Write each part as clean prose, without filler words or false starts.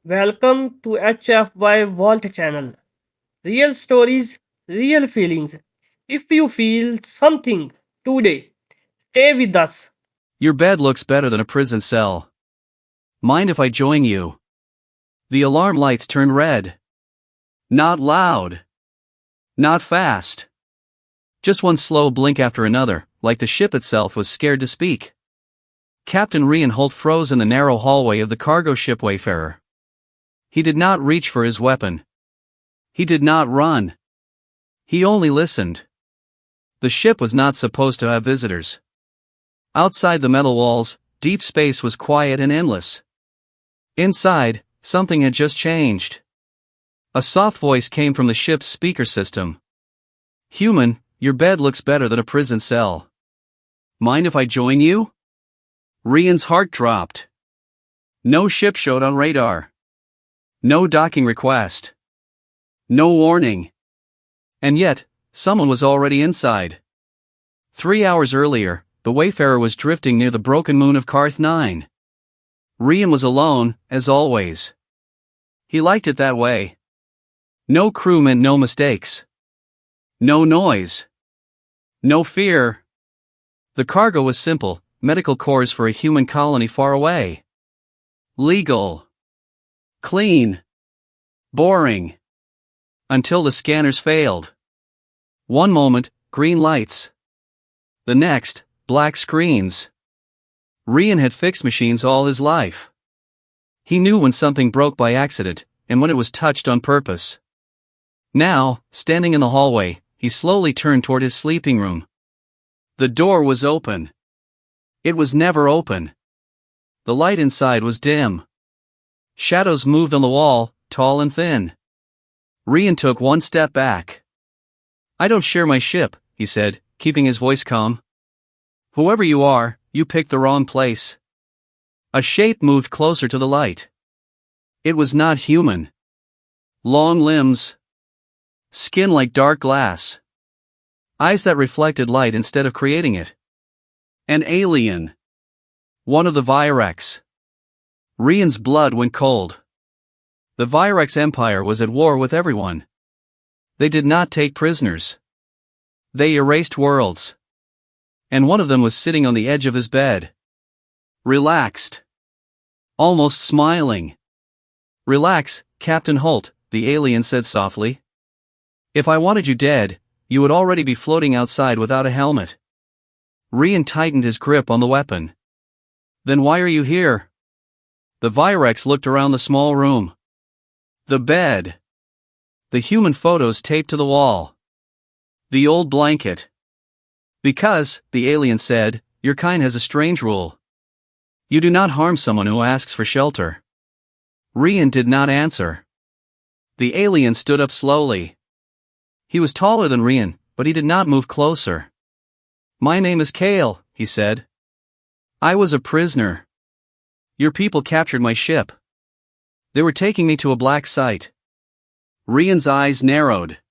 Welcome to HFY Vault channel. Real stories, real feelings. If you feel something today, stay with us. Your bed looks better than a prison cell. Mind if I join you? The alarm lights turn red. Not loud. Not fast. Just one slow blink after another, like the ship itself was scared to speak. Captain Rian Holt froze in the narrow hallway of the cargo ship Wayfarer. He did not reach for his weapon. He did not run. He only listened. The ship was not supposed to have visitors. Outside the metal walls, deep space was quiet and endless. Inside, something had just changed. A soft voice came from the ship's speaker system. "Human, your bed looks better than a prison cell. Mind if I join you?" Rian's heart dropped. No ship showed on radar. No docking request. No warning. And yet, someone was already inside. 3 hours earlier, the Wayfarer was drifting near the broken moon of Karth 9. Rian was alone, as always. He liked it that way. No crew meant no mistakes. No noise. No fear. The cargo was simple, medical cores for a human colony far away. Legal. Clean. Boring. Until the scanners failed. One moment, green lights. The next, black screens. Rian had fixed machines all his life. He knew when something broke by accident, and when it was touched on purpose. Now, standing in the hallway, he slowly turned toward his sleeping room. The door was open. It was never open. The light inside was dim. Shadows moved on the wall, tall and thin. Rian took one step back. "I don't share my ship," he said, keeping his voice calm. "Whoever you are, you picked the wrong place." A shape moved closer to the light. It was not human. Long limbs. Skin like dark glass. Eyes that reflected light instead of creating it. An alien. One of the Virex. Rian's blood went cold. The Virex Empire was at war with everyone. They did not take prisoners. They erased worlds. And one of them was sitting on the edge of his bed. Relaxed. Almost smiling. "Relax, Captain Holt," the alien said softly. "If I wanted you dead, you would already be floating outside without a helmet." Rian tightened his grip on the weapon. "Then why are you here?" The Virex looked around the small room. The bed. The human photos taped to the wall. The old blanket. "Because," the alien said, "your kind has a strange rule. You do not harm someone who asks for shelter." Rian did not answer. The alien stood up slowly. He was taller than Rian, but he did not move closer. "My name is Kale," he said. "I was a prisoner. Your people captured my ship. They were taking me to a black site." Rian's eyes narrowed.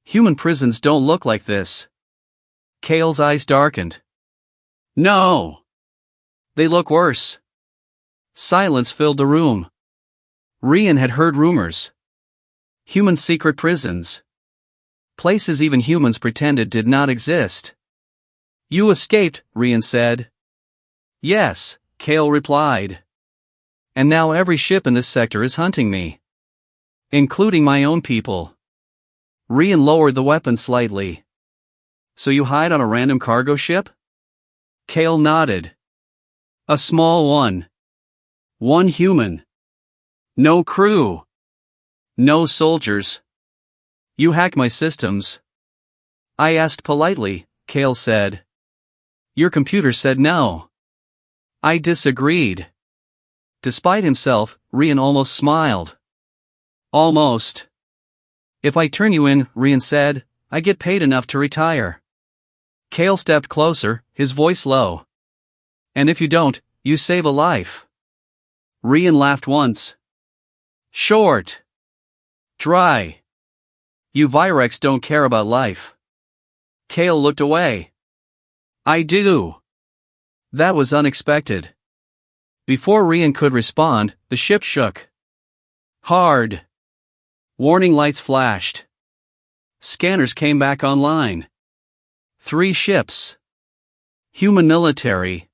"Human prisons don't look like this." Kale's eyes darkened. "No. They look worse." Silence filled the room. Rian had heard rumors. Human secret prisons. Places even humans pretended did not exist. "You escaped," Rian said. "Yes," Kale replied. "And now every ship in this sector is hunting me. Including my own people." Rian lowered the weapon slightly. "So you hide on a random cargo ship?" Kale nodded. "A small one. One human. No crew. No soldiers. You hacked my systems." "I asked politely," Kale said. "Your computer said no." "I disagreed." Despite himself, Rian almost smiled. "Almost. If I turn you in," Rian said, "I get paid enough to retire." Kale stepped closer, his voice low. "And if you don't, you save a life." Rian laughed once. "Short. Dry. You Virex don't care about life." Kale looked away. "I do." That was unexpected. Before Rian could respond, the ship shook. Hard. Warning lights flashed. Scanners came back online. 3 ships. Human military.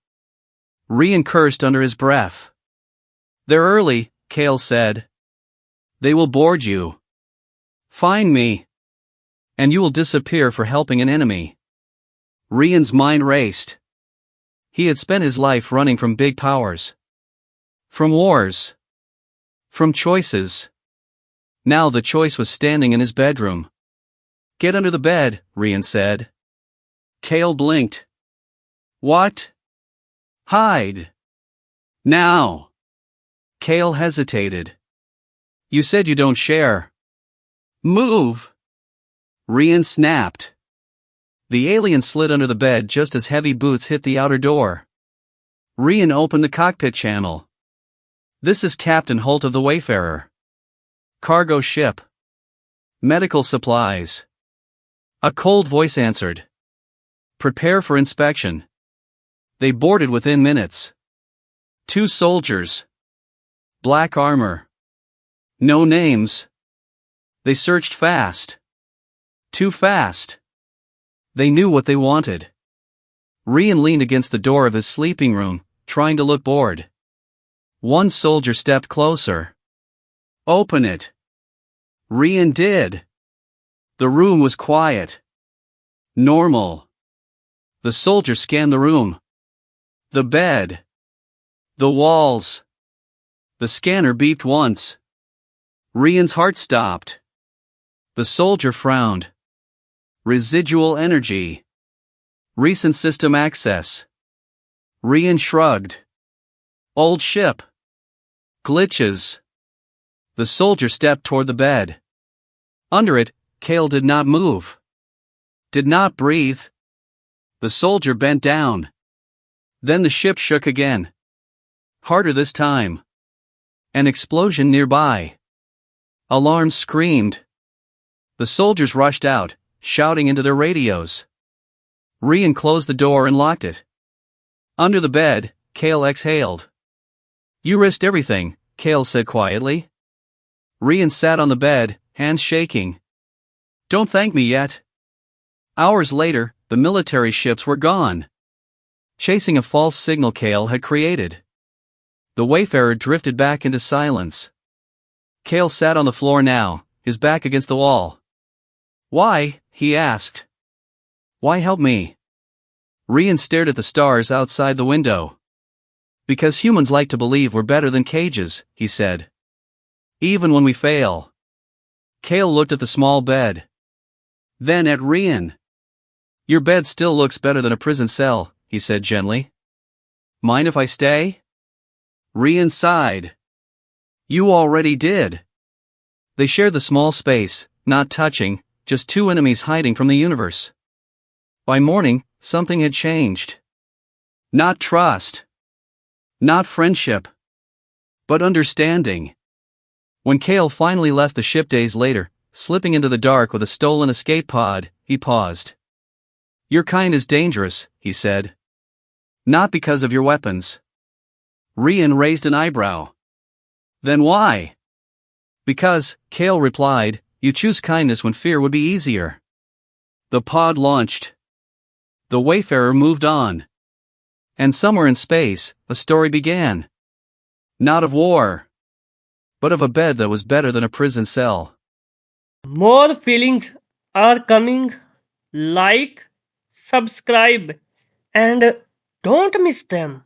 Rian cursed under his breath. They're early, Kale said. They will board you. Find me. And you will disappear for helping an enemy. Rian's mind raced. He had spent his life running from big powers. From wars. From choices. Now the choice was standing in his bedroom. Get under the bed, Rian said. Kale blinked. What? Hide. Now. Kale hesitated. You said you don't share. Move. Rian snapped. The alien slid under the bed just as heavy boots hit the outer door. Rian opened the cockpit channel. This is Captain Holt of the Wayfarer. Cargo ship. Medical supplies. A cold voice answered. Prepare for inspection. They boarded within minutes. 2 soldiers. Black armor. No names. They searched fast. Too fast. They knew what they wanted. Rian leaned against the door of his sleeping room, trying to look bored. One soldier stepped closer. Open it. Rian did. The room was quiet. Normal. The soldier scanned the room. The bed. The walls. The scanner beeped once. Rian's heart stopped. The soldier frowned. Residual energy. Recent system access. Rian shrugged. Old ship. Glitches. The soldier stepped toward the bed. Under it, Kale did not move. Did not breathe. The soldier bent down. Then the ship shook again. Harder this time. An explosion nearby. Alarms screamed. The soldiers rushed out, shouting into their radios. Rian closed the door and locked it. Under the bed, Kale exhaled. You risked everything, Kale said quietly. Rian sat on the bed, hands shaking. Don't thank me yet. Hours later, the military ships were gone. Chasing a false signal Kale had created. The Wayfarer drifted back into silence. Kale sat on the floor now, his back against the wall. Why? He asked. Why help me? Rian stared at the stars outside the window. Because humans like to believe we're better than cages, he said. Even when we fail. Kale looked at the small bed. Then at Rian. Your bed still looks better than a prison cell, he said gently. Mind if I stay? Rian sighed. You already did. They shared the small space, not touching, just 2 enemies hiding from the universe. By morning, something had changed. Not trust. Not friendship. But understanding. When Kale finally left the ship days later, slipping into the dark with a stolen escape pod, he paused. Your kind is dangerous, he said. Not because of your weapons. Rian raised an eyebrow. Then why? Because, Kale replied, you choose kindness when fear would be easier. The pod launched. The Wayfarer moved on. And somewhere in space, a story began. Not of war, but of a bed that was better than a prison cell. More feelings are coming. Like, subscribe, and don't miss them.